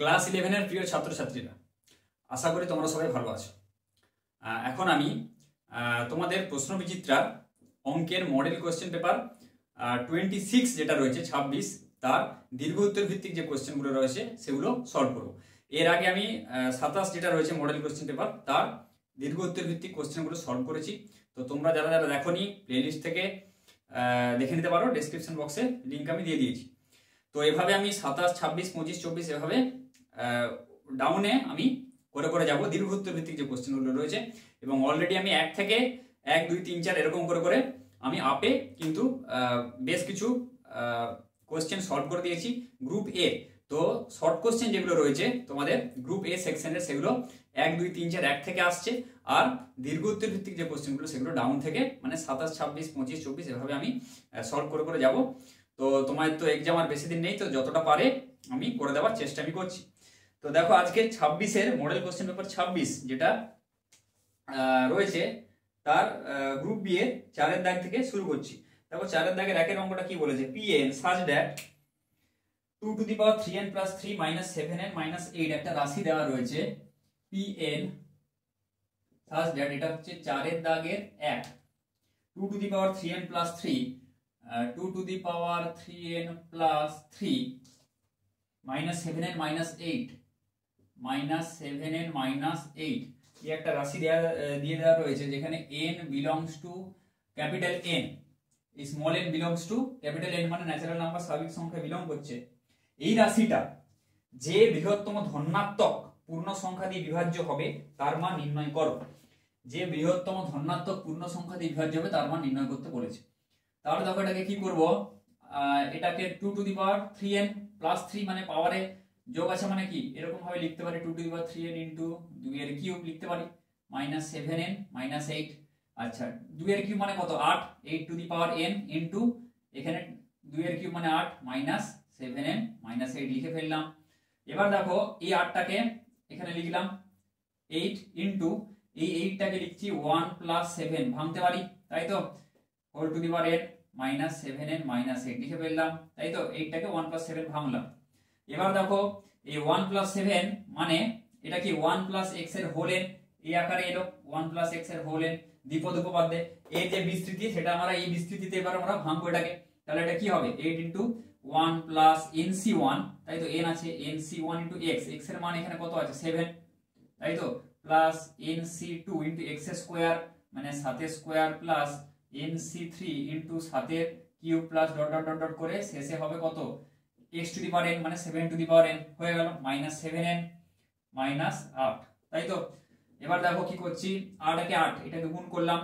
Class 11 এর প্রিয় ছাত্রছাত্রীরা, আশা করি তোমরা সবাই ভালো আছো। এখন আমি তোমাদের প্রশ্নবিচিত্রার অঙ্কের মডেল কোয়েশ্চেন পেপার 26 যেটা রয়েছে 26 তার দীর্ঘ উত্তর ভিত্তিক যে কোয়েশ্চেনগুলো রয়েছে সেগুলো সলভ করব। এর আগে আমি 27 যেটা রয়েছে মডেল কোয়েশ্চেন পেপার তার দীর্ঘ উত্তর ভিত্তিক কোয়েশ্চেনগুলো সলভ করেছি। তো তোমরা যারা যারা দেখোনি প্লেলিস্ট থেকে দেখে নিতে পারো, ডেসক্রিপশন বক্সে লিঙ্ক আমি দিয়ে দিয়েছি। তো এভাবে আমি 27, 26, 25, 24 এভাবে ডাউনে আমি করে করে যাব দীর্ঘ উত্তর ভিত্তিক যে কোশ্চেনগুলো রয়েছে, এবং অলরেডি আমি 1 থেকে 1, 2, 3, 4 এরকম করে করে আমি আপে কিন্তু বেশ কিছু কোশ্চেন সলভ করে দিয়েছি গ্রুপ এ। তো শর্ট কোশ্চেন যেগুলো রয়েছে তোমাদের গ্রুপ এ সেকশনের সেগুলো 1, 2, 3, 4 1 থেকে আসছে, আর দীর্ঘ উত্তর ভিত্তিক যে কোশ্চেনগুলো সেগুলো ডাউন থেকে মানে 27, 26, 25, 24 এভাবে আমি সলভ করে করে যাব। তো তোমার তো এক্সাম আর বেশি দিন নেই, তো যতটা পারে আমি করে দেওয়ার চেষ্টা আমি করছি। তো দেখো আজকে 26-এর মডেল কোশ্চেন পেপার 26 যেটা রয়েছে তার গ্রুপ বি এর 4 দাগ থেকে শুরু করছি। দেখো 4 দাগের 1 অঙ্কটা কি বলেছে, pn such that 2 to the power 3n plus 3 minus 7n minus 8 একটা রাশি দেওয়া রয়েছে pn such that এটা হচ্ছে 4 দাগের 1 2 to the power 3n plus 3 2 to the power 3n plus 3 minus 7n minus 8 minus 7n minus 8 এই একটা রাশি দিয়ে দেওয়া রয়েছে, যেখানে n belongs to capital N, small n belongs to capital N মানে ন্যাচারাল নাম্বার, স্বাভাবিক সংখ্যা বিলং করছে। এই রাশিটা যে বৃহত্তম ধনাত্মক পূর্ণ সংখ্যা দিয়ে বিভাজ্য হবে তার মান নির্ণয় করো। যে বৃহত্তম ধনাত্মক পূর্ণ সংখ্যা দিয়ে বিভাজ্য হবে তার মান নির্ণয় করতে বলেছে। তাহলে দেখো এটাকে কি করব, এটাকে 2 to the power 3n plus 3 মানে পাওয়ারে যোগ আছে মানে কি এরকম ভাবে লিখতে পারি 2 to the power 3n into 2 এর কিউব লিখতে পারি minus 7n minus 8। আচ্ছা 2 এর কিউব মানে কত 8, 8 to the power n into এখানে 2 এর কিউব মানে 8 minus 7n minus 8 লিখে ফেললাম। এবার দেখো এই 8টাকে এখানে লিখলাম 8 into এই 8টাকে লিখছি 1 plus 7 ভাঙতে পারি, তাই তো whole to the power n minus 7n minus 8 লিখে ফেললাম, তাই তো 8টাকে 1 plus 7 ভাঙলাম। এবার দেখো এই 1 plus 7 মানে এটা কি 1 plus x এর হোল n, এই আকারে এলো 1 plus x এর হোল n দ্বিপদ উপপাদ্যে এই যে বিস্তৃতি সেটা আমরা এই বিস্তৃতিতে এবার আমরা ভাঙবো এটাকে, তাহলে এটা কি হবে 8 into 1 plus nc1, তাই তো n আছে nc1 into x, x এর মান এখানে কত আছে 7, তাই তো plus nc2 into x square মানে 7 স্কয়ার প্লাস nc3 into 7 এর cube plus dot dot dot dot করে শেষে হবে কত x to the power n মানে 7 to the power n হয়ে গেল minus 7n minus 8, তাই তো। এবার দেখো কি করছি 8 একে 8 এটাকে গুণ করলাম,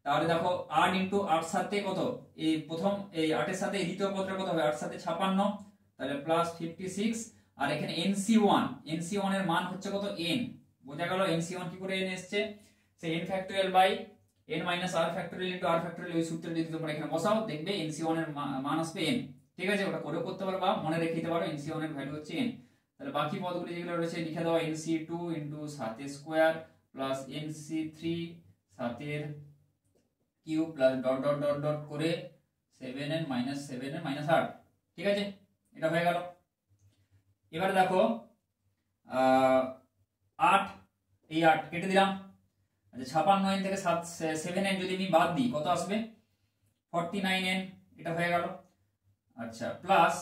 তাহলে দেখো 8 into 8 সাথে কত এই প্রথম এই 8 এর সাথে এই দ্বিতীয় পদটা কত হবে 8 সাথে 56, তাহলে প্লাস 56, আর এখানে nc1 এর মান হচ্ছে কত n, বোঝা গেল nc1 কি করে n এসেছে, সে n factorial by n minus r factorial into r factorial, ওই সূত্রে যদি তোমরা এখানে বসাও দেখবে nc1 এর মান আসবে n, ঠিক আছে। ওটা করেও করতে পারো বা মনে রেখে দিতে পারো nc1 এর ভ্যালু হচ্ছে n। তাহলে বাকি পদগুলো যেগুলো রয়েছে লিখে দাও nc2 into 7 square plus nc3 7 এর cube plus dot dot dot dot করে 7n minus 7n minus 8, ঠিক আছে এটা হয়ে গেল। এবার দেখো 8 এই 8 কেটে দিলাম, আচ্ছা 56n থেকে 7n যদি আমি বাদ দিই কত আসবে 49n, এটা হয়ে গেল। আচ্ছা প্লাস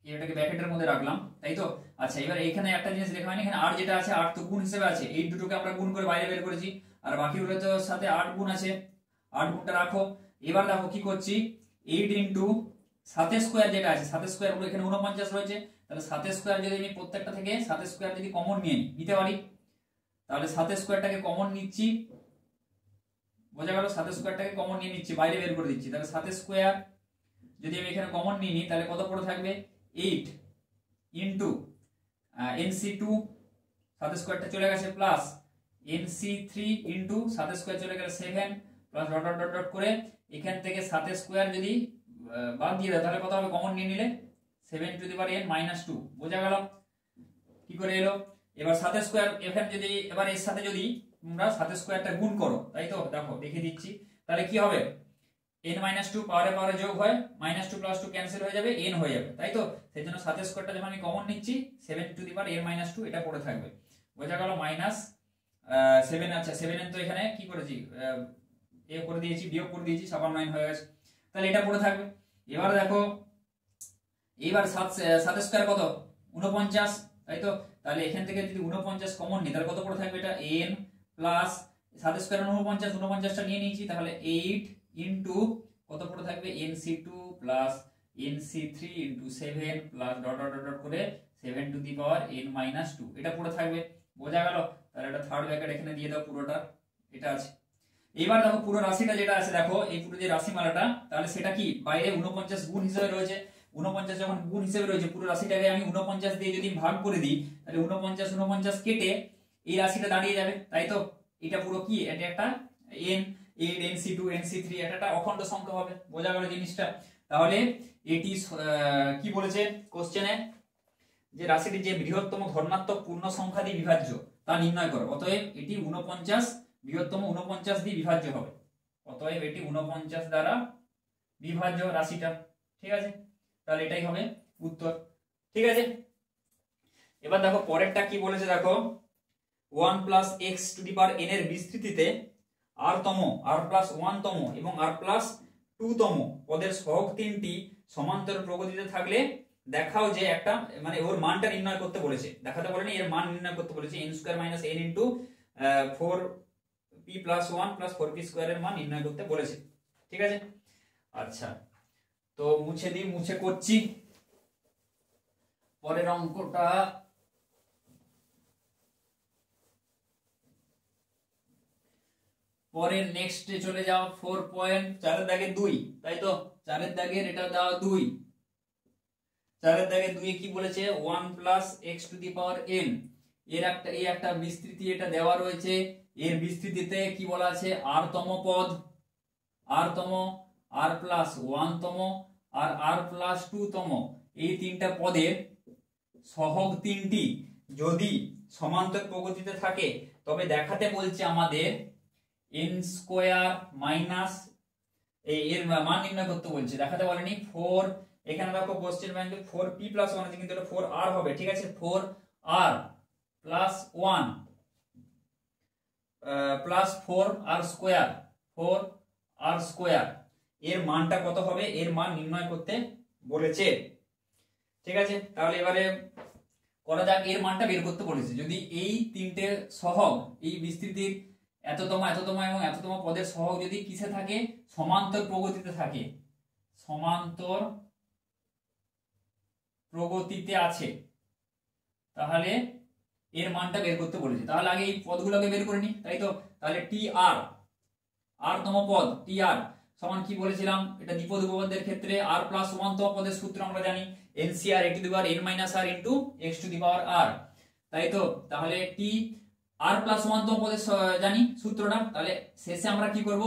এটাকে ব্র্যাকেটের মধ্যে রাখলাম, তাই তো। আচ্ছা এবার এখানে একটা জিনিস দেখা হয়নি, এখানে আর যেটা আছে 8 তো গুণ হিসেবে আছে, এই দুটোকে আমরা গুণ করে বাইরে বের করেছি, আর বাকিগুলো তো সাথে 8 গুণ আছে, 8 গুণটা রাখো। এবার দেখো কি করছি 8 into 7 স্কয়ার যেটা আছে 7 স্কয়ার গুলো এখানে 49 রয়েছে, তাহলে 7 স্কয়ার যদি আমি প্রত্যেকটা থেকে 7 স্কয়ার যদি কমন নিতে পারি তাহলে 7 স্কয়ারটাকে কমন নিচ্ছি, বোঝা গেল 7 স্কয়ারটাকে কমন নিয়ে নিচ্ছি বাইরে বের করে দিচ্ছি, তাহলে 7 স্কয়ার যদি আমি এখানে কমন নিয়ে নিই তাহলে কত পড়ে থাকবে 8 into nc2 7 স্কয়ারটা চলে গেছে প্লাস nc3 into 7 স্কয়ার চলে গেল 7 plus dot dot dot dot করে এখান থেকে 7 স্কয়ার যদি বাদ দিয়ে দাও তাহলে কত হবে কমন নিয়ে নিলে 7 to the power n minus 2, বোঝা গেল কি করে এলো। এবার 7 স্কয়ার এখানে যদি এবার এর সাথে যদি তোমরা 7 স্কয়ারটা গুণ করো, তাই তো দেখো দেখিয়ে দিচ্ছি, তাহলে কি হবে n - 2 পাওয়ারে পাওয়ারে যোগ হয়, -2 + 2 ক্যান্সেল হয়ে যাবে, n হয়ে যাবে, তাই তো। সেই জন্য 7 স্কয়ারটা যখন আমি কমন নিচ্ছি 7 টু দি পাওয়ার n - 2 এটা পড়ে থাকবে, বোঝা গেল। -7, আচ্ছা 7 তো এখানে কি করেছি, এ করে দিয়েছি, বিয়োগ করে দিয়েছি, 9 হয়ে গেছে, তাহলে এটা পড়ে থাকবে। এবার দেখো, এবার 7 স্কয়ার কত, 49, তাই তো। তাহলে এখান থেকে যদি 49 কমন নিই তাহলে কত পড়ে থাকবে, এটা n প্লাস 7 স্কয়ার 49, 49টা নিয়ে নিয়েছি, তাহলে 8 ইনটু কত পড়ে থাকবে, nc2 plus nc3 into 7 plus dot dot dot করে 7 টু দি পাওয়ার n - 2 এটা পড়ে থাকবে, বোঝা গেল। তাহলে এটা থার্ড ব্র্যাকেট এখানে দিয়ে দাও পুরোটা, এটা আছে। এবার দেখো পুরো রাশিটা যেটা আছে, দেখো এই পুরো যে রাশিমালাটা, তাহলে সেটা কি বাইরে 49 গুণ হিসেবে রয়েছে, 49 যখন গুণ হিসেবে রয়েছে, পুরো রাশিটাকে আমি 49 দিয়ে যদি ভাগ করে দিই তাহলে 49 কেটে এই রাশিটা দাঁড়িয়ে যাবে, তাই তো। এটা পুরো কি, এটা একটা n8 nc2 nc3 এটা একটা অখণ্ড সংখ্যা হবে, বোঝা গেল জিনিসটা। তাহলে এটি কি বলেছে কোশ্চেনে, যে রাশিটি যে বৃহত্তম ধনাত্মক পূর্ণ সংখ্যা দিয়ে বিভাজ্য তা নির্ণয় করো, অতএব এটি 49 বৃহত্তম 49 দিয়ে বিভাজ্য হবে, অতএব এটি 49 দ্বারা বিভাজ্য রাশিটা, ঠিক আছে। তাহলে এটাই হবে উত্তর, ঠিক আছে। এবার দেখো পরেরটা কি বলেছে, দেখো 1 plus x two the power n এর বিস্তৃতিতে r প্লাস 1 তম এবং r প্লাস 2 তম পদের সহগ তিনটি সমান্তর প্রগতিতে থাকলে দেখাও যে একটা, মানে ওর মানটা নির্ণয় করতে বলেছে, দেখাতে বলেনি, এর মান নির্ণয় করতে বলেছে, n square minus n into 4p plus 1 plus 4p square এর মান নির্ণয় করতে বলেছে, ঠিক আছে। আচ্ছা, তো মুছে করছি পরের অঙ্কটা। পরের নেক্সটে চলে যাও, 4.4 এর দাগে 2, তাই তো। 4 এর দাগের এটা দাও 2, 4 এর দাগে 2 এ কি বলেছে, 1 plus x two the power n এর একটা বিস্তৃতি এটা দেওয়া রয়েছে, এর বিস্তৃতিতে কি বলা আছে, r তম পদ, r তম, r প্লাস 1 তম আর r প্লাস 2 তম, এই তিনটা পদের সহগ তিনটি যদি সমান্তর প্রগতিতে থাকে তবে দেখাতে বলছে আমাদের n স্কয়ার মাইনাস এর মান নির্ণয় করতে বলছে, দেখাতে বলেনি। 4 এখানে দেখো কোশ্চেন ব্যাংকে 4p প্লাস 1 আছে, কিন্তু এটা 4r হবে, ঠিক আছে। 4r plus 1 plus 4r square, 4r square এর মানটা কত হবে, এর মান নির্ণয় করতে বলেছে, ঠিক আছে। তাহলে এবারে করা যাক, এর মানটা বের করতে বলেছে। যদি এই তিনটে সহগ, এই বিস্তৃতির এততম এততম এবং এততম পদের সহগ যদি কিসে থাকে, সমান্তর প্রগতিতে থাকে, সমান্তর প্রগতিতে আছে, তাহলে এর মানটা বের করতে বলেছে। তাহলে আগে এই পদগুলোকে বের করে নি, তাই তো। তাহলে টি আর, আর তম পদ টি আর সমান কি বলেছিলাম, এটা দ্বিপদ উপপাদ্যের ক্ষেত্রে r প্লাস 1 তম পদের সূত্র আমরা জানি, ncr a two the power n minus r into x two the power r, তাই তো। তাহলে টি r প্লাস 1 তম পদের জানি সূত্রটা, তাহলে শেষে আমরা কি করব,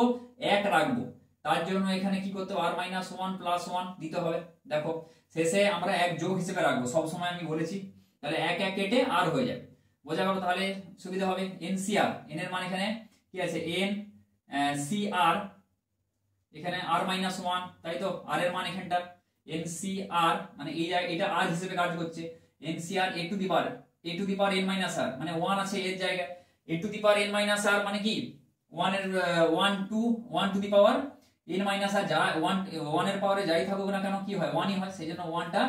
1 রাখবো, তার জন্য এখানে কি করতে হবে, r মাইনাস 1 প্লাস 1 দিতে হবে। দেখো শেষে আমরা 1 যোগ হিসেবে রাখবো, সব সময় আমি বলেছি, তাহলে 1 1 কেটে r হয়ে যাবে, বোঝা গেল। তাহলে সুবিধা হবে, ncr n এর মান এখানে কি আছে, n cr এখানে r মাইনাস 1, তাই তো। r এর মান এখানটা ncr, মানে এই এটা r হিসেবে কাজ করছে, ncr a two the power n minus r, মানে 1 আছে এর জায়গায়, a two the power n minus r মানে কি 1 এর 1 two the power n minus r, যা 1 এর পাওয়ারে যাই থাকুক না কেন কি হয়, 1ই হয়, সেই জন্য 1টা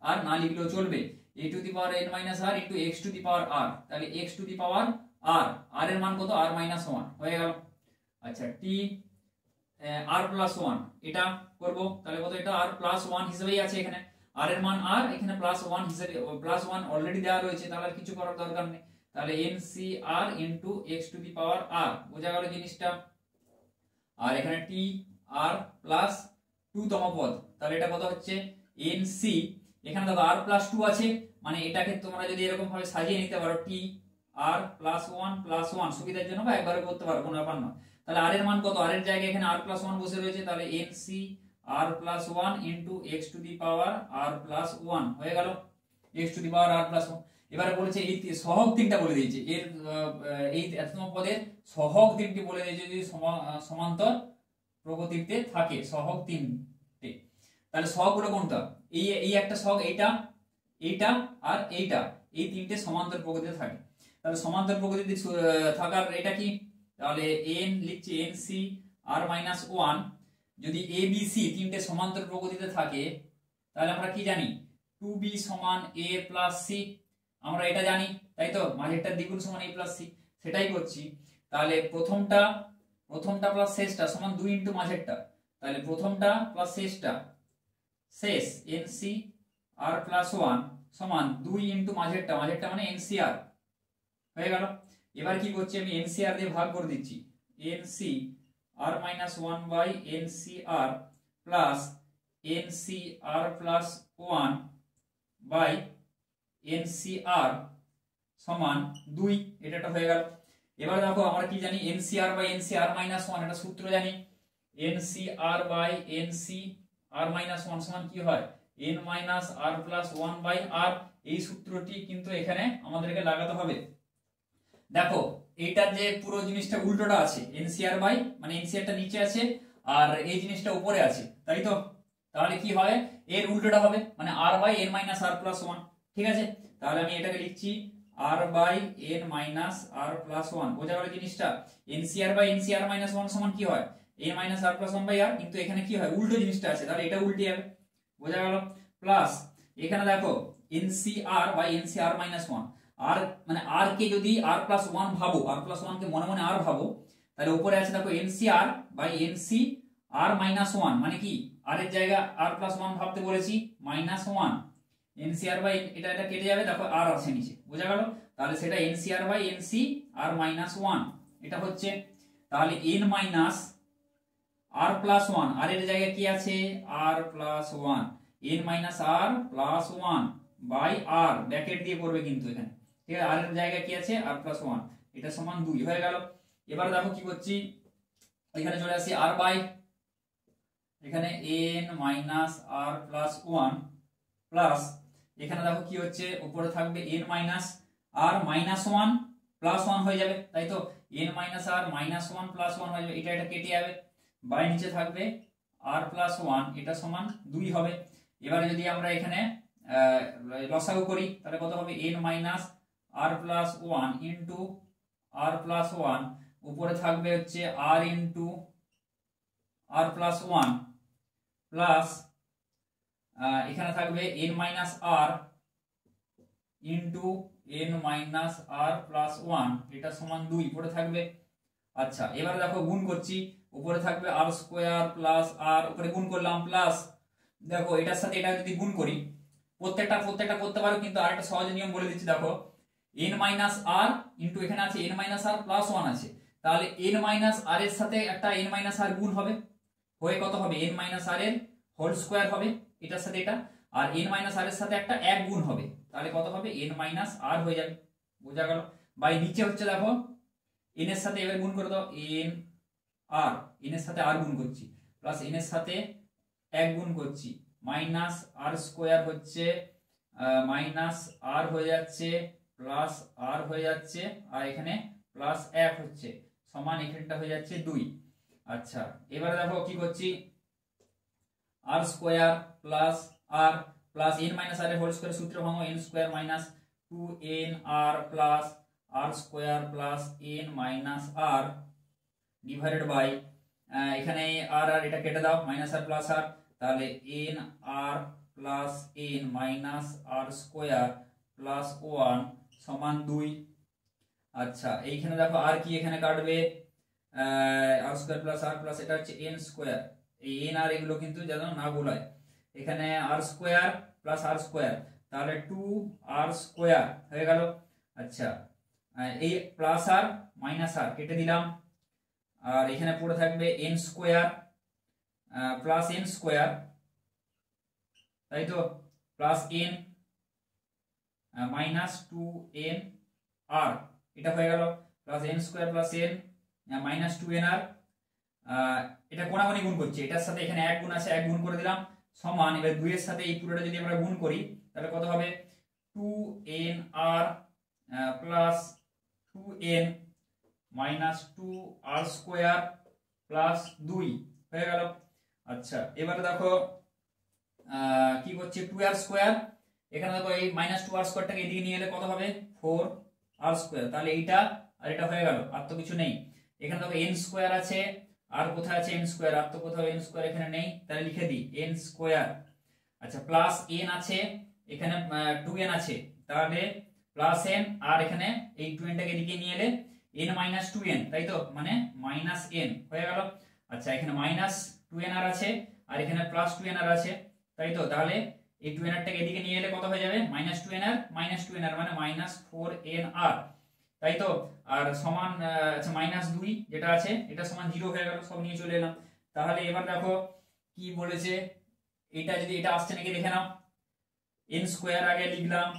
আর না লিখলেও চলবে, a two the power n minus r into x two the power r, তাহলে x two the power r এর মান কত, r মাইনাস 1 হয়ে গেল। আচ্ছা, t r প্লাস 1 এটা করব, তাহলে কত, এটা r প্লাস 1 হিসেবেই আছে এখানে, r এর মান r, এখানে প্লাস 1 হিসেবে, প্লাস 1 অলরেডি দেওয়া রয়েছে, তাহলে আর কিছু করার দরকার নেই, তাহলে ncr into x two the power r, বোঝা গেল জিনিসটা। আর এখানে t r প্লাস 2 তম পদ, তাহলে এটা কত হচ্ছে nc, এখানে দেখো r প্লাস 2 আছে, মানে এটাকে তোমরা যদি এরকম ভাবে সাজিয়ে নিতে পারো, t r প্লাস 1 প্লাস 1, সুবিধার জন্য বা একবারে করতে পারো, কোনো ব্যাপার নয়। তাহলে r এর মান কত, r এর জায়গায় এখানে r প্লাস 1 বসে রয়েছে, তাহলে nc r plus 1 into x two the power r plus 1 হয়ে গেল, x two the power r plus 1। এবারে বলেছে এই সহগ তিনটা বলে দিয়েছে, এর এই এততম পদের সহগ তিনটি বলে দিয়েছে, যদি সমান্তর প্রগতিতে থাকে, সহগ তিনটে। তাহলে সহগগুলো কোনটা? এই একটা সহগ, এইটা, এইটা আর এইটা, এই তিনটে সমান্তর প্রগতিতে থাকে। তাহলে সমান্তর প্রগতিতে থাকার এটা কি? তাহলে এন লিখছি এন সি আর মাইনাস ওয়ান। যদি এ বি সি তিনটে সমান্তর প্রগতিতে থাকে তাহলে আমরা কি জানি? 2b সমান a প্লাস সি, আমরা এটা জানি, তাই তো? মাঝেরটা দ্বিগুণ সমান a প্লাস সি, সেটাই করছি। তাহলে প্রথমটা প্লাস শেষটা সমান 2 ইন্টু মাঝেরটা, তাহলে প্রথমটা প্লাস শেষটা, শেষ এনসি আর প্লাস ওয়ান সমান 2 ইন্টু মাঝেরটা মানে এনসিআর হয়ে গেল। এবার কি করছি আমি? এনসিআর দিয়ে ভাগ করে দিচ্ছি, N C R minus one by N C R plus N C R plus one by N C R সমান 2, এটা হয়ে গেল। এবার দেখো আমরা কি জানি? NCR by NCR minus one, এটা সূত্র জানি। NCR by NCR minus one সমান কি হয়? N minus R plus one by R. এই সূত্রটি কিন্তু এখানে আমাদেরকে লাগাতে হবে। দেখো এইটার যে পুরো জিনিসটা উল্টোটা আছে, এনসিআর বাই মানে এনসিআরটা নিচে আছে আর এই জিনিসটা উপরে আছে, তাই তো? তাহলে কি হয়? এর উল্টোটা হবে, মানে R by N minus R plus one. ঠিক আছে, তাহলে আমি এটাকে লিখছি R by N minus R plus one. বোঝা গেল জিনিসটা? NCR by NCR minus one সমান কি হয়? N minus R plus one by R, কিন্তু এখানে কি হয়? উল্টো জিনিসটা আছে, তাহলে এটা উল্টে যাবে। বোঝা গেল? প্লাস এখানে দেখো NCR by NCR minus one, আর মানে আর কে যদি আর প্লাস ওয়ান ভাবো, আর প্লাস ওয়ান কে মনে মনে আর ভাবো, তাহলে উপরে আছে দেখো NCR by NC R minus one, মানে কি? আর এর জায়গা আর প্লাস ওয়ান ভাবতে বলেছি, মাইনাস ওয়ান। এনসিআর বাই এটা কেটে যাবে, দেখো আর আছে নিচে। বোঝা গেল? তাহলে সেটা NCR by NC R minus one এটা হচ্ছে। তাহলে N minus R plus one, R এর জায়গায় কি আছে? R plus one, N minus R plus one by R, bracket দিয়ে পড়বে কিন্তু এখানে। ঠিক আছে, আর এর জায়গায় কি আছে? আর প্লাস ওয়ান, এটা সমান 2 হয়ে গেল। এবার দেখো কি করছি, এখানে চলে আসি আর বাই এখানে N minus R plus one plus এখানে দেখো কি হচ্ছে? উপরে থাকবে এন মাইনাস আর মাইনাস ওয়ান প্লাস ওয়ান হয়ে যাবে, তাই তো? এন মাইনাস আর মাইনাস ওয়ান প্লাস ওয়ান হয়ে যাবে, এটা কেটে যাবে, বাই নিচে থাকবে আর প্লাস ওয়ান, এটা সমান 2 হবে। এবারে যদি আমরা এখানে লসাগু করি তাহলে কত হবে? N minus R plus one into আর প্লাস ওয়ান, উপরে থাকবে হচ্ছে আর ইন্টু আর প্লাস ওয়ান প্লাস এখানে থাকবে এন মাইনাস আর into N minus R plus one, এটা সমান 2 পড়ে থাকবে। আচ্ছা, এবারে দেখো গুণ করছি, উপরে থাকবে আর স্কোয়ার প্লাস আর, উপরে গুণ করলাম প্লাস, দেখো এটার সাথে এটা যদি গুণ করি, প্রত্যেকটা করতে পারো, কিন্তু আরেকটা সহজ নিয়ম বলে দিচ্ছি। দেখো এন মাইনাস আর ইন্টু এখানে আছে N minus R plus one আছে, তাহলে এন মাইনাস আর এর সাথে একটা এন মাইনাস আর গুণ হবে, হয়ে কত হবে? এন মাইনাস আর এর হোল স্কোয়ার হবে এটার সাথে এটা, আর এন মাইনাস আর এর সাথে একটা এক গুণ হবে, তাহলে কত হবে? এন মাইনাস আর হয়ে যাবে। বোঝা গেল? বাই নিচে হচ্ছে দেখো এন এর সাথে এবার গুণ করে দাও, এন আর এন এর সাথে আর গুণ করছি প্লাস এন এর সাথে এক গুণ করছি, মাইনাস আর স্কোয়ার হচ্ছে মাইনাস আর হয়ে যাচ্ছে প্লাস আর হয়ে যাচ্ছে, আর এখানে প্লাস এক হচ্ছে সমান এখানটা হয়ে যাচ্ছে 2। আচ্ছা, এবারে দেখো কি করছি, R square plus R plus N minus R এর হোল স্কোয়ার সূত্র ভাঙো, N square minus 2n R plus R square plus N minus R divided by এখানে আর আর এটা কেটে দাও, মাইনাস আর প্লাস আর, তাহলে এন আর প্লাস এন মাইনাস আর square plus 1 সমান 2। আচ্ছা, এইখানে দেখো আর কি এখানে কাটবে, আর স্কোয়ার প্লাস এটা হচ্ছে এন স্কোয়ার, এই এন আর এগুলো কিন্তু যেন না ভুলায়, এখানে আর স্কোয়ার প্লাস আর স্কোয়ার, তাহলে 2 আর স্কোয়ার হয়ে গেল। আচ্ছা, এই প্লাস আর মাইনাস আর কেটে দিলাম, আর এখানে পড়ে থাকবে N square plus N square, তাই তো? প্লাস এন মাইনাস 2n আর, এটা হয়ে গেল, plus N square plus N minus 2n আর, এটা কোনাগুনি গুণ করছি, এটার সাথে এখানে এক গুণ আছে, এক গুণ করে দিলাম সমান, এবার 2 এর সাথে এই পুরোটা যদি আমরা গুণ করি তাহলে কত হবে? 2n R plus 2n minus 2 আর স্কোয়ার প্লাস 2 হয়ে গেল। আচ্ছা এবারে দেখো কি করছে 2r স্কয়ার, এখানে দেখো এই -2r স্কয়ারটাকে এদিকে নিয়ে এলে কত হবে 4r স্কয়ার, তাহলে এইটা আর এটা হয়ে গেল, আর তো কিছু নেই। এখানে দেখো n স্কয়ার আছে, আর কোথায় আছে n স্কয়ার, আর তো কোথাও n স্কয়ার এখানে নেই, তাহলে লিখে দিই n স্কয়ার। আচ্ছা প্লাস n আছে, এখানে 2n আছে, তাহলে প্লাস n, আর এখানে এই 2n টাকে এদিকে নিয়ে এলে n - 2n, তাই তো, মানে -n হয়ে গেল। আচ্ছা এখানে -2n আর আছে, আর এখানে +2n আর আছে, তাই তো, তাহলে এই 2n টাকে এদিকে নিয়ে এলে কত হয়ে যাবে -2n আর -2n আর মানে -4nr, তাই তো। আর সমান আচ্ছা -2 যেটা আছে এটা সমান 0 হয়ে গেল, সব নিয়ে চলে এলাম। তাহলে এবার দেখো কি বলেছে, এটা যদি এটা আসছে নাকি দেখে নাও, n স্কয়ার আগে লিখলাম,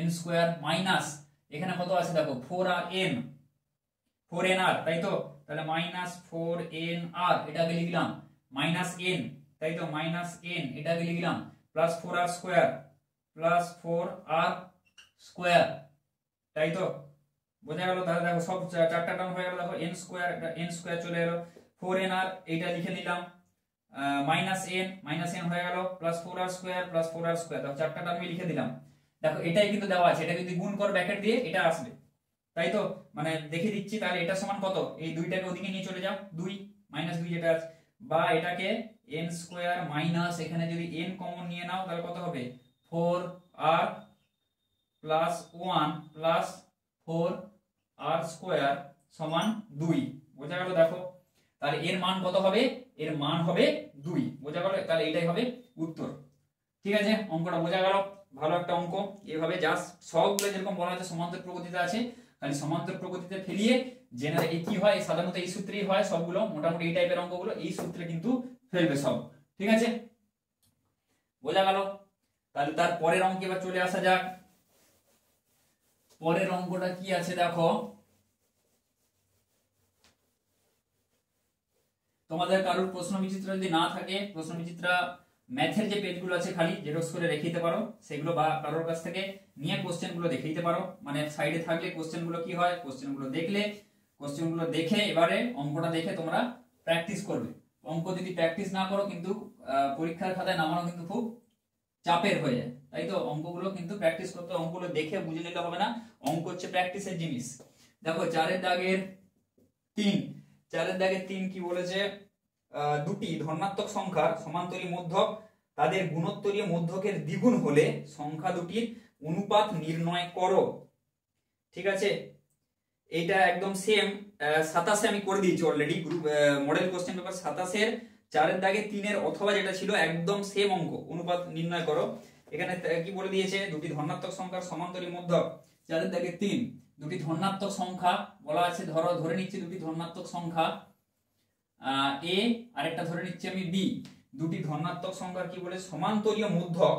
n স্কয়ার মাইনাস এখানে কত আছে দেখো 4nr, তাই তো, তাহলে -4nr এটাকে লিখলাম, -n, তাই তো, -n এটাকে লিখলাম, প্লাস 4r স্কয়ার, তাই তো, বোঝা গেল। তাহলে দেখো সব চারটা টার্ম হয়ে গেল, দেখো n স্কয়ার চলে এলো, 4nr এইটা লিখে নিলাম, -n হয়ে গেল, প্লাস 4r স্কয়ার, দেখো চারটা টার্মই লিখে দিলাম। দেখো এটাই কিন্তু দেওয়া আছে, এটা যদি গুণ কর ব্র্যাকেট দিয়ে এটা আসবে, তাই তো, মানে দেখে দিচ্ছি। তাহলে এটা সমান কত, এই দুইটাকে ওদিকে নিয়ে চলে যাও, 2 -2 যেটা আছে, বা এটাকে n স্কয়ার মাইনাস এখানে যদি n কমন নিয়ে নাও তাহলে কত হবে 4r plus 1 plus 4r square সমান 2, বোঝা গেল। দেখো তাহলে এর মান কত হবে, এর মান হবে 2, বোঝা গেল। তাহলে এটাই হবে উত্তর। ঠিক আছে, অঙ্কটা বোঝা গেল, ভালো একটা অঙ্ক। এভাবে জাস্ট সবগুলো যেরকম বলা আছে সমান্তর প্রগতিতে আছে, খালি সমান্তর প্রগতিতে ফেলিয়ে জেনারেল এই কি হয়, সাধারণত এই সূত্রেই হয় সবগুলো, মোটামুটি এই টাইপের অঙ্কগুলো এই সূত্রে কিন্তু ফেলবে সব। ঠিক আছে, বোঝা গেল। তাহলে তার পরের অঙ্কে এবার চলে আসা যাক। পরের অঙ্কটা কি আছে দেখো, তোমাদের কারোর প্রশ্ন বিচিত্র যদি না থাকে, প্রশ্ন বিচিত্রা ম্যাথের যে পেজগুলো আছে খালি জেরক্স করে রেখে দিতে পারো, সেগুলো বা কারোর কাছ থেকে নিয়ে কোশ্চেনগুলো দেখে দিতে পারো, মানে সাইডে থাকলে কোশ্চেনগুলো কি হয়, কোশ্চেনগুলো দেখলে, কোশ্চেনগুলো দেখে এবারে অঙ্কটা দেখে তোমরা প্র্যাকটিস করবে। অঙ্ক যদি প্র্যাকটিস না করো কিন্তু পরীক্ষার খাতায় নামানো কিন্তু খুব চাপের হয়ে যায়, তাই তো। অঙ্কগুলো কিন্তু প্র্যাকটিস করতে, অঙ্কগুলো দেখে বুঝে নিলে হবে না, অঙ্ক হচ্ছে প্র্যাকটিসের জিনিস। দেখো 4-এর দাগের 3 কি বলেছে, দুটি ধনাত্মক সংখ্যার সমান্তরী মধ্যক তাদের গুণোত্তরীয় মধ্যকের দ্বিগুণ হলে সংখ্যা দুটির অনুপাত নির্ণয় করো। ঠিক আছে, এইটা একদম সেম 27-এ আমি করে দিয়েছি অলরেডি, মডেল কোশ্চেন পেপার 27-এর 4-এর দাগে 3-এর অথবা যেটা ছিল একদম সেম অঙ্ক, অনুপাত নির্ণয় করো। এখানে কি বলে দিয়েছে, দুটি ধনাত্মক সংখ্যার সমান্তরী মধ্যক 4-এর দাগে 3, দুটি ধনাত্মক সংখ্যা বলা আছে, ধরে নিচ্ছি দুটি ধনাত্মক সংখ্যা a আর একটা ধরে নিচ্ছি আমি b, দুটি ধনাত্মক সংখ্যার কি বলে সমান্তরীয় মধ্যক,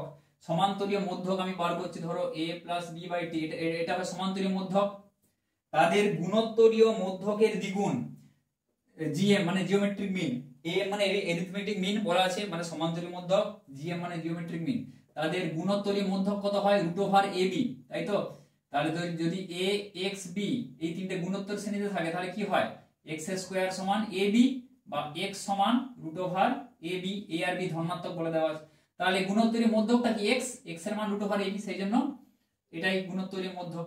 সমান্তরীয় মধ্যক আমি বার করছি, ধরো a + b/t, এটা হবে সমান্তরীয় মধ্যক, তাদের গুণোত্তরীয় মধ্যকের দ্বিগুণ, gm মানে জিওমেট্রিক মিন, am মানে অ্যারিথমেটিক মিন বলা আছে, মানে সমান্তরীয় মধ্যক, gm মানে জিওমেট্রিক মিন, তাদের গুণোত্তরীয় মধ্যক কত হয় √ab, তাই তো। তাহলে যদি a x b এই তিনটে গুণোত্তর শ্রেণীতে থাকে তাহলে কি হয় x² সমান ab বা x সমান √ab, a আর b ধনাত্মক বলে দেওয়া আছে, তাহলে গুণোত্তরীয় মধ্যকটা কি x এর মান √ab, সেই জন্য এটাই গুণোত্তরীয় মধ্যক।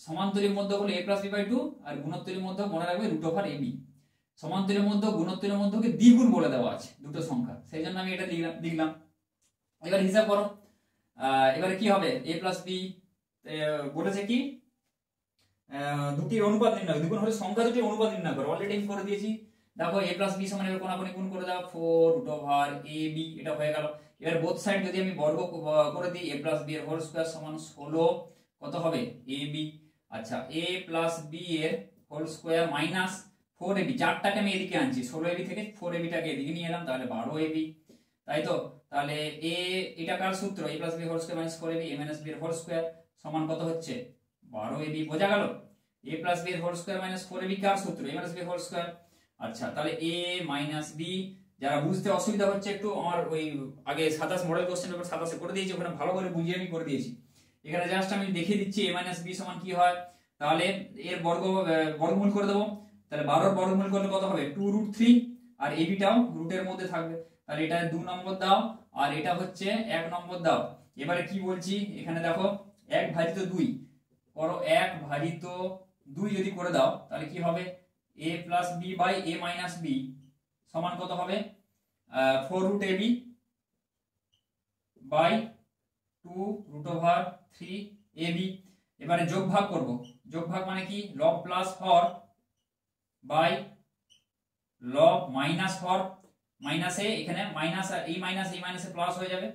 সমান্তরীয় মধ্যক হলো a + b/2 আর গুণোত্তরীয় মধ্যক মনে রাখবে √ab। সমান্তরীয় মধ্যক গুণোত্তরীয় মধ্যকে দ্বিগুণ বলে দেওয়া আছে দুটো সংখ্যা, সেই জন্য আমি এটা লিখলাম। এবার হিসাব করো, এবারে কি হবে a + b বলেছে কি দুটির অনুপাত নির্ণয়, দ্বিগুণ হলে সংখ্যা দুটির অনুপাত নির্ণয় করো, অলরেডি আমি করে দিয়েছি। দেখো a + b সমান এবার কোনাকুনি গুণ করে দাও, 4√ab, এটা হয়ে গেল। এবার বোথ সাইড যদি আমি বর্গ করে দিই, a + b এর হোল স্কয়ার সমান 16, কত হবে ab। আচ্ছা a + b এর হোল স্কয়ার মাইনাস 4ab, চারটাকে আমি এদিকে আনছি, 16ab থেকে 4ab টাকে এদিকে নিয়ে এলাম, তাহলে 12ab, তাই তো। তাহলে a এটা কার সূত্র, a + b whole square minus 4ab, a - b এর হোল স্কয়ার সমান কত হচ্ছে 12ab, বোঝা গেল। a + b এর হোল স্কয়ার মাইনাস 4ab কার সূত্র, a - b এর হোল স্কয়ার। আচ্ছা তাহলে a - b, যারা বুঝতে অসুবিধা হচ্ছে একটু, আমার ওই আগে 27 মডেল কোশ্চেন পেপার 27-এ করে দিয়েছি, ওখানে ভালো করে বুঝিয়ে আমি করে দিয়েছি। এখানে জাস্ট আমি দেখিয়ে দিচ্ছি a - b সমান কি হয়। তাহলে এর বর্গমূল করে দেবো, তাহলে 12 এর বর্গমূল করলে কত হবে 2√3, আর এবিটাও রুটের মধ্যে থাকবে। তাহলে এটা 2 নম্বর দাও আর এটা হচ্ছে 1 নম্বর দাও। এবারে কি বলছি এখানে দেখো 1 ভাজিত 2 করো, 1 ভাজিত 2 যদি করে দাও তাহলে কি হবে a plus B by a minus B সমান কত হবে 4 root ab by 2 root over 3 ab। এবারে যোগ ভাগ করব, যোগ ভাগ মানে কি লব প্লাস হর বাই লব মাইনাস হর, মাইনাসে এখানে মাইনাস এই মাইনাসে প্লাস হয়ে যাবে,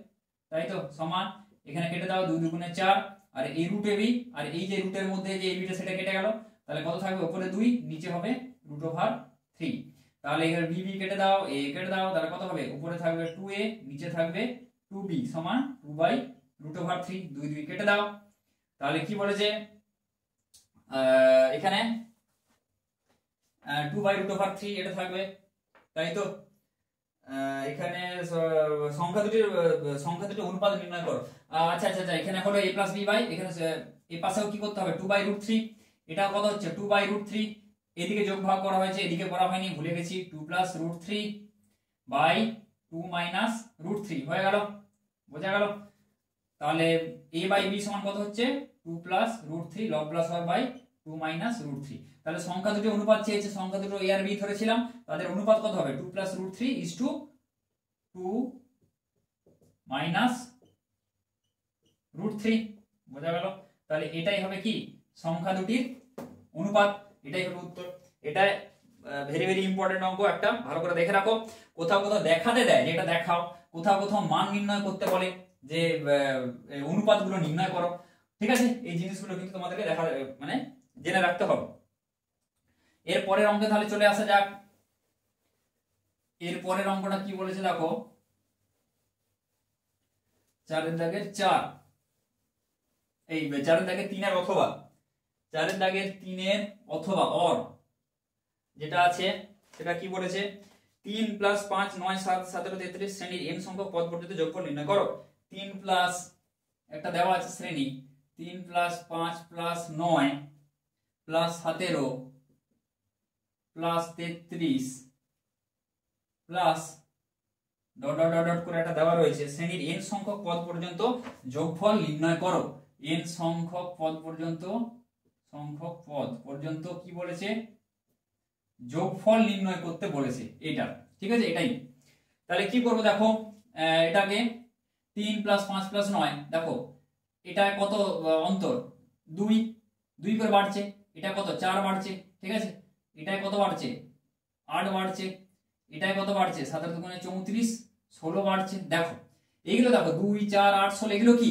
তাই তো সমান এখানে কেটে দাও 2 দুগুণে 4 আর এই রুট এবি আর এই যে রুটের মধ্যে যে এবিটা সেটা কেটে গেল, তাহলে কত থাকবে উপরে 2 নিচে হবে রুট ওভার 3। তাহলে এখানে বি কেটে দাও এ কেটে দাও, তাহলে কত হবে উপরে থাকবে 2a নিচে থাকবে 2b সমান 2 বাই রুট ওভার 3, 2 2 কেটে দাও। তাহলে কি বলেছে এখানে 2 বাই রুট ওভার 3 এটা থাকবে, তাই তো। এখানে সংখ্যা দুটির অনুপাত নির্ণয় করো। আচ্ছা আচ্ছা আচ্ছা, এখানে হলো a প্লাস বি বাই, এখানে এই পাশেও কি করতে হবে 2 বাই রুট 3, এটা কত হচ্ছে 2 বাই রুট 3, এদিকে যোগ ভাগ করা হয়েছে এদিকে করা হয়নি ভুলে গেছি, 2 plus root 3 by 2 minus root 3 হয়ে গেল, বোঝা গেল। তাহলে a বাই b সমান কত হচ্ছে 2 প্লাস রুট 3 লব প্লাস হর বাই 2 মাইনাস রুট 3। তাহলে সংখ্যা দুটো অনুপাত চেয়েছে, সংখ্যা দুটো a আর b ধরেছিলাম, তাদের অনুপাত কত হবে 2 plus root 3 is to 2 minus root 3, বোঝা গেল। তাহলে এটাই হবে কি সংখ্যা দুটির অনুপাত, এটাই হবে উত্তর। এটা ভেরি ভেরি ইম্পর্টেন্ট অঙ্ক, একটা ভালো করে দেখে রাখো। কোথাও কোথাও দেখাতে দেয় যেটা দেখাও, কোথাও কোথাও মান নির্ণয় করতে বলে যে অনুপাতগুলো নির্ণয় করো, ঠিক আছে। এই জিনিসগুলো কিন্তু তোমাদেরকে দেখা মানে জেনে রাখতে হবে। এর পরের অঙ্কে তাহলে চলে আসা যাক। এর পরের অঙ্কটা কি বলেছে দেখো 4 দাগের 4, এই 4 দাগের 3 এর অথবা 4 দাগের 3 এর অথবা অর যেটা আছে সেটা কি বলেছে 3 প্লাস 5 9 7 17 33 শ্রেণীর n সংখ্যক পদ পর্যন্ত যোগফল নির্ণয় করো। 3 প্লাস একটা দেওয়া আছে শ্রেণী 3 plus 5 plus 9 plus 17 plus 33 plus dot dot dot করে একটা দেওয়া রয়েছে শ্রেণীর n সংখ্যক পদ পর্যন্ত যোগফল নির্ণয় করো। n সংখ্যক পদ পর্যন্ত কি বলেছে যোগফল নির্ণয় করতে বলেছে, এটা ঠিক আছে এটাই। তাহলে কি করব দেখো এটাকে 3 প্লাস 5 প্লাস 9 দেখো এটা কত অন্তর 2 2 করে বাড়ছে, এটা কত 4 বাড়ছে, ঠিক আছে। এটাই কত বাড়ছে 8 বাড়ছে, এটাই কত বাড়ছে 7 দুগুণে 34 16 বাড়ছে। দেখো এইগুলো দেখো 2 4 8 16 এগুলো কি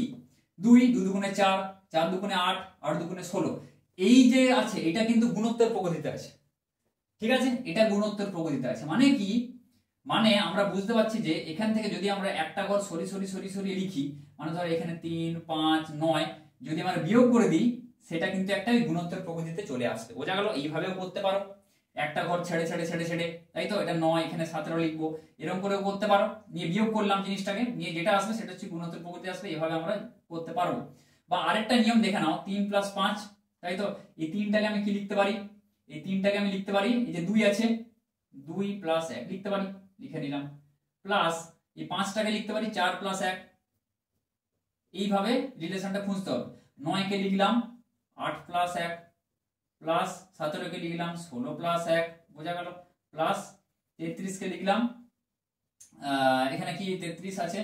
2 2 দুগুণে 4 4 দুগুণে 8 8 দুগুণে 16, এই যে আছে এটা কিন্তু গুণোত্তর প্রগতিতে আছে, ঠিক আছে। এটা গুণোত্তর প্রগতিতে আছে মানে কি, মানে আমরা বুঝতে পারছি যে এখান থেকে যদি আমরা একটা ঘর সরি লিখি, মানে ধরো এখানে 3 5 9 যদি আমরা বিয়োগ করে দিই সেটা কিন্তু একটা গুণোত্তর প্রগতিতে চলে আসবে, বোঝা গেল। এইভাবেও করতে পারো, একটা ঘর ছেড়ে তাই তো, এটা 9 এখানে 17 লিখবো, এরকম করেও করতে পারো, নিয়ে বিয়োগ করলাম জিনিসটাকে নিয়ে যেটা আসবে সেটা হচ্ছে গুণোত্তর প্রগতি আসবে, এভাবে আমরা করতে পারবো। বা আরেকটা নিয়ম দেখে নাও 3 প্লাস 5, তাই তো, এই 3টাকে আমি কি লিখতে পারি, এই 3টাকে আমি লিখতে পারি এই যে 2 আছে 2 প্লাস 1 লিখতে পারি, লিখে নিলাম, প্লাস এই 5টাকে লিখতে পারি 4 প্লাস 1, এইভাবে রিলেশনটা খুঁজতে হবে। 9 কে লিখলাম 8 প্লাস 1 প্লাস 17 কে লিখলাম 16 প্লাস 1, বোঝা গেল, প্লাস 33 কে লিখলাম এখানে কি 33 আছে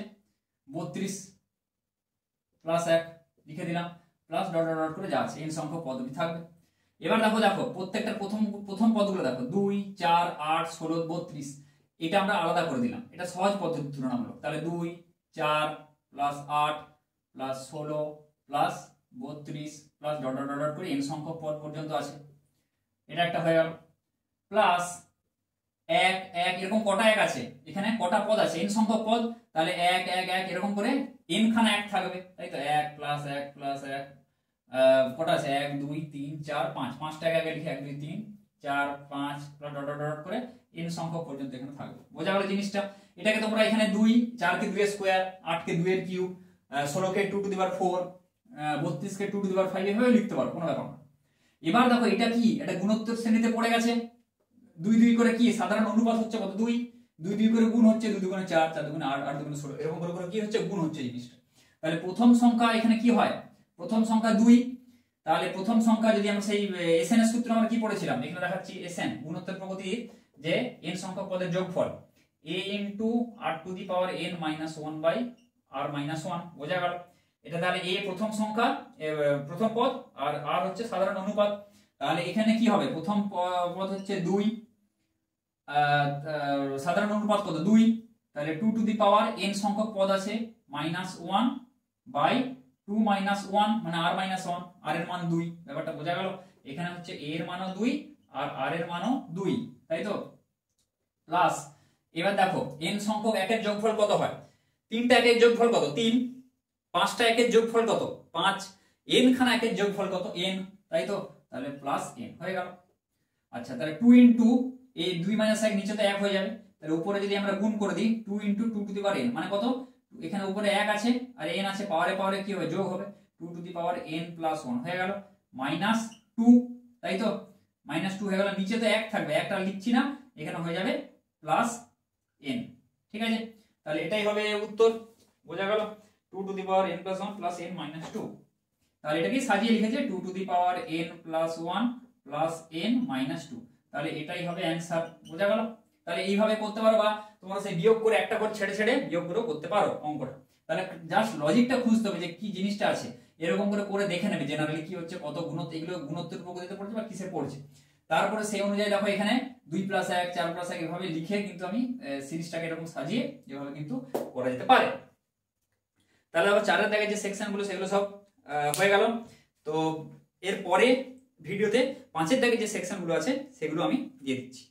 32 প্লাস 1 লিখে দিলাম, প্লাস ডট ডট করে যা আছে n সংখ্যক পদটি থাকবে। এবার দেখো প্রত্যেকটার প্রথম পদগুলো দেখো 2 4 8 16 32, এটা আমরা আলাদা করে দিলাম, এটা সহজ পদ্ধতি তুলনামূলক। তাহলে 2 4 plus 8 plus 16 plus 32 plus dot dot dot করে n সংখ্যক পদ পর্যন্ত আছে, এটা একটা হয়ে গেল। প্লাস 1 1 এরকম কটা 1 আছে, এখানে কটা পদ আছে n সংখ্যক পদ, তাহলে 1 1 1 এরকম করে n খানা 1 থাকবে, তাই তো 1 প্লাস 1 প্লাস 1 কটা আছে 1 2 3 4 5, 5টাকে আগে লিখে 1 2 3 4 5 প্লাস ডট ডট ডট করে n সংখ্যক পর্যন্ত এখানে থাকবে, বোঝা গেল জিনিসটা। এটাকে তোমরা এখানে 2 4 কে 2 এর স্কয়ার 8 কে 2 এর কিউব 16 কে 2 টু দি পাওয়ার 4 32 কে 2 টু দি পাওয়ার 5 এভাবে লিখতে পারো, কোনো ব্যাপার না। এবার দেখো এটা কি এটা গুণোত্তর শ্রেণীতে পড়ে গেছে, দুই দুই করে কি সাধারণ অনুপাত হচ্ছে কত, দুই, দুই দুই করে গুণ হচ্ছে, দুই দুগুণে 4, 4 দুগুণে 8, 8 দুগুণে 16, এরকম করে করে কি হচ্ছে গুণ হচ্ছে জিনিসটা। তাহলে প্রথম সংখ্যা এখানে কি হয়, প্রথম সংখ্যা 2, তাহলে প্রথম সংখ্যা যদি আমরা সেই এসএন এর সূত্র আমরা কি পড়েছিলাম, এখানে দেখাচ্ছি এসএন গুণোত্তর প্রগতির যে n সংখ্যক পদের যোগফল a into r to the power n minus 1 by r minus 1, বোঝা গেল। এটা তাহলে a প্রথম সংখ্যা প্রথম পদ আর r হচ্ছে সাধারণ অনুপাত। তাহলে এখানে কি হবে, প্রথম পদ হচ্ছে 2, সাধারণ অনুপাত কত 2, তাহলে 2 টু দি পাওয়ার n সংখ্যক পদ আছে মাইনাস 1 বাই 2 মাইনাস 1 মানে r মাইনাস 1, r এর মান 2, ব্যাপারটা বোঝা গেল। এখানে হচ্ছে a এর মানও 2 আর r এর মানও 2, তাই তো। প্লাস এবার দেখো n সংখ্যক একের যোগফল কত হয়, 3টা একের যোগফল কত 3, 5টা একের যোগফল কত 5, n খানা একের যোগফল কত n, তাই তো। তাহলে প্লাস n হয়ে গেল। আচ্ছা তাহলে 2 ইনটু এই 2 মাইনাস 1 নিচে তো 1 হয়ে যাবে, তাহলে উপরে যদি আমরা গুণ করে দিই 2 into 2 to the power n মানে কত, এখানে উপরে 1 আছে আর n আছে, পাওয়ারে পাওয়ারে কি হবে যোগ হবে, 2 to the power n plus 1 হয়ে গেল মাইনাস 2, তাই তো, মাইনাস 2 হয়ে গেল। নিচে তো 1 থাকবে, একটা লিখছি না, এখানে হয়ে যাবে প্লাস n, ঠিক আছে। তাহলে এটাই হবে উত্তর, বোঝা গেল, 2 to the power n plus 1 plus n minus 2। তাহলে এটাকে সাজিয়ে লিখেছে 2 to the power n plus 1 plus n minus 2, তাহলে এটাই হবে অ্যানসার, বোঝা গেল। তাহলে এইভাবে করতে পারো, বা তোমরা সেই বিয়োগ করে একটা করে ছেড়ে ছেড়ে বিয়োগ করেও করতে পারো অঙ্কটা। তাহলে জাস্ট লজিকটা খুঁজতে হবে যে কি জিনিসটা আছে, এরকম করে করে দেখে নেবে জেনারেলি কি হচ্ছে, কত গুণত্ব, এগুলো গুণোত্তর প্রগতিতে পড়ছে বা কিসে পড়ছে। তারপরে সেই অনুযায়ী দেখো এখানে 2 প্লাস 1 4 প্লাস 1 এভাবে লিখে কিন্তু আমি সিরিজটাকে এরকম সাজিয়ে যেভাবে কিন্তু করা যেতে পারে। তাহলে আবার 4 এর দাগে যে সেকশনগুলো সেগুলো সব হয়ে গেল। তো এর পরে ভিডিওতে 5 এর দাগে যে সেকশনগুলো আছে সেগুলো আমি দিয়ে দিচ্ছি।